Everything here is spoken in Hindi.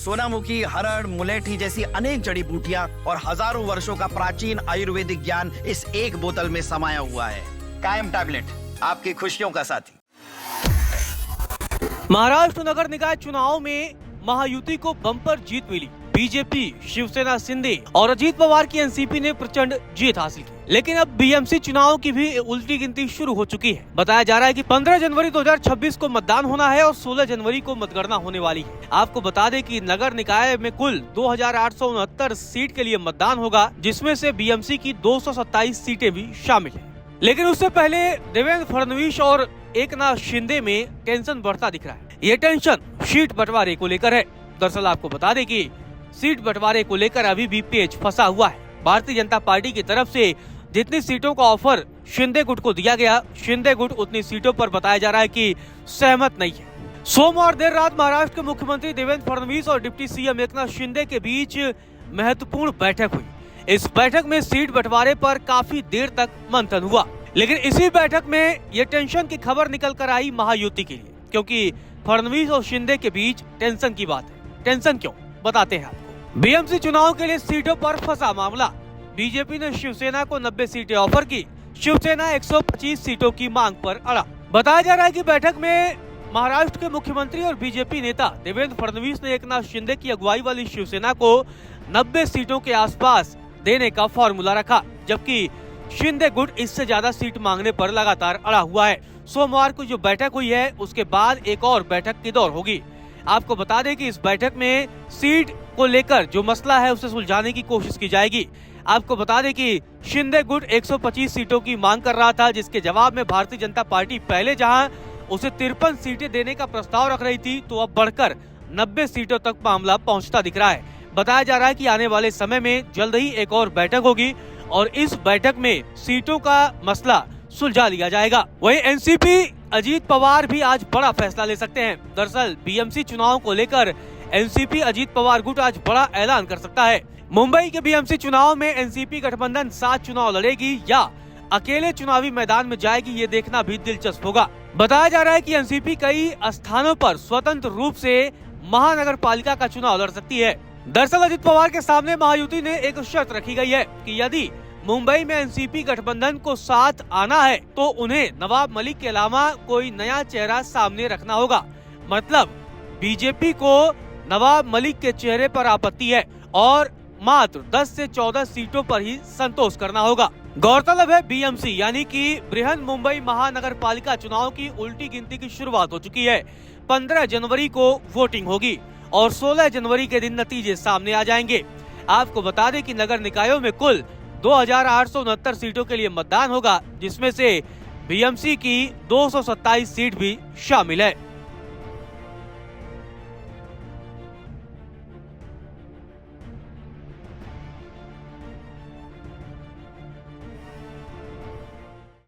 सोनामुखी, हरड़, मुलेठी जैसी अनेक जड़ी बूटियां और हजारों वर्षों का प्राचीन आयुर्वेदिक ज्ञान इस एक बोतल में समाया हुआ है। कायम टैबलेट, आपकी खुशियों का साथी। महाराष्ट्र नगर निकाय चुनाव में महायुति को बम्पर जीत मिली। बीजेपी, शिवसेना शिंदे और अजीत पवार की एनसीपी ने प्रचंड जीत हासिल की। लेकिन अब बीएमसी चुनाव की भी उल्टी गिनती शुरू हो चुकी है। बताया जा रहा है कि 15 जनवरी 2026 को मतदान होना है और 16 जनवरी को मतगणना होने वाली है। आपको बता दें कि नगर निकाय में कुल 2869 सीट के लिए मतदान होगा, जिसमें से बीएमसी की 227 सीटें भी शामिल है। लेकिन उससे पहले देवेंद्र फडणवीस और एकनाथ शिंदे में टेंशन बढ़ता दिख रहा है। ये टेंशन सीट बंटवारे को लेकर है। दरअसल आपको बता दें कि सीट बंटवारे को लेकर अभी भी पेच फंसा हुआ है। भारतीय जनता पार्टी की तरफ से जितनी सीटों का ऑफर शिंदे गुट को दिया गया, शिंदे गुट उतनी सीटों पर बताया जा रहा है कि सहमत नहीं है। सोमवार देर रात महाराष्ट्र के मुख्यमंत्री देवेंद्र फडणवीस और डिप्टी सीएम एकनाथ शिंदे के बीच महत्वपूर्ण बैठक हुई। इस बैठक में सीट बंटवारे पर काफी देर तक मंथन हुआ, लेकिन इसी बैठक में ये टेंशन की खबर निकल कर आई महायुति के लिए, क्योंकि फडणवीस और शिंदे के बीच टेंशन की बात है। टेंशन क्यों, बताते हैं आपको। बीएमसी चुनाव के लिए सीटों पर फंसा मामला। बीजेपी ने शिवसेना को 90 सीटें ऑफर की। शिवसेना 125 सीटों की मांग पर अड़ा। बताया जा रहा है कि बैठक में महाराष्ट्र के मुख्यमंत्री और बीजेपी नेता देवेंद्र फडणवीस ने एकनाथ शिंदे की अगुवाई वाली शिवसेना को 90 सीटों के आसपास देने का फॉर्मूला रखा, जबकि शिंदे गुट इससे ज्यादा सीट मांगने पर लगातार अड़ा हुआ है। सोमवार को जो बैठक हुई है उसके बाद एक और बैठक की दौड़ होगी। आपको बता दें कि इस बैठक में सीट को लेकर जो मसला है उसे सुलझाने की कोशिश की जाएगी। आपको बता दें कि शिंदे गुट 125 सीटों की मांग कर रहा था, जिसके जवाब में भारतीय जनता पार्टी पहले जहां उसे 53 सीटें देने का प्रस्ताव रख रही थी, तो अब बढ़कर 90 सीटों तक मामला पहुंचता दिख रहा है। बताया जा रहा है कि आने वाले समय में जल्द ही एक और बैठक होगी और इस बैठक में सीटों का मसला सुलझा लिया जाएगा। वहीं एनसीपी अजीत पवार भी आज बड़ा फैसला ले सकते हैं। दरअसल बीएमसी चुनाव को लेकर एनसीपी अजीत पवार गुट आज बड़ा ऐलान कर सकता है। मुंबई के बीएमसी चुनाव में एनसीपी गठबंधन 7 चुनाव लड़ेगी या अकेले चुनावी मैदान में जाएगी, ये देखना भी दिलचस्प होगा। बताया जा रहा है कि एनसीपी कई स्थानों पर स्वतंत्र रूप से महानगर पालिका का चुनाव लड़ सकती है। दरअसल अजीत पवार के सामने महायुति ने एक शर्त रखी गई है कि यदि मुंबई में एनसीपी गठबंधन को साथ आना है तो उन्हें नवाब मलिक के अलावा कोई नया चेहरा सामने रखना होगा। मतलब बीजेपी को नवाब मलिक के चेहरे पर आपत्ति है और मात्र 10 से 14 सीटों पर ही संतोष करना होगा। गौरतलब है बीएमसी यानी कि बृहन मुंबई महानगर पालिका चुनाव की उल्टी गिनती की शुरुआत हो चुकी है। 15 जनवरी को वोटिंग होगी और 16 जनवरी के दिन नतीजे सामने आ जाएंगे। आपको बता दें कि नगर निकायों में कुल 2869 सीटों के लिए मतदान होगा, जिसमें से बीएमसी की 227 सीट भी शामिल है।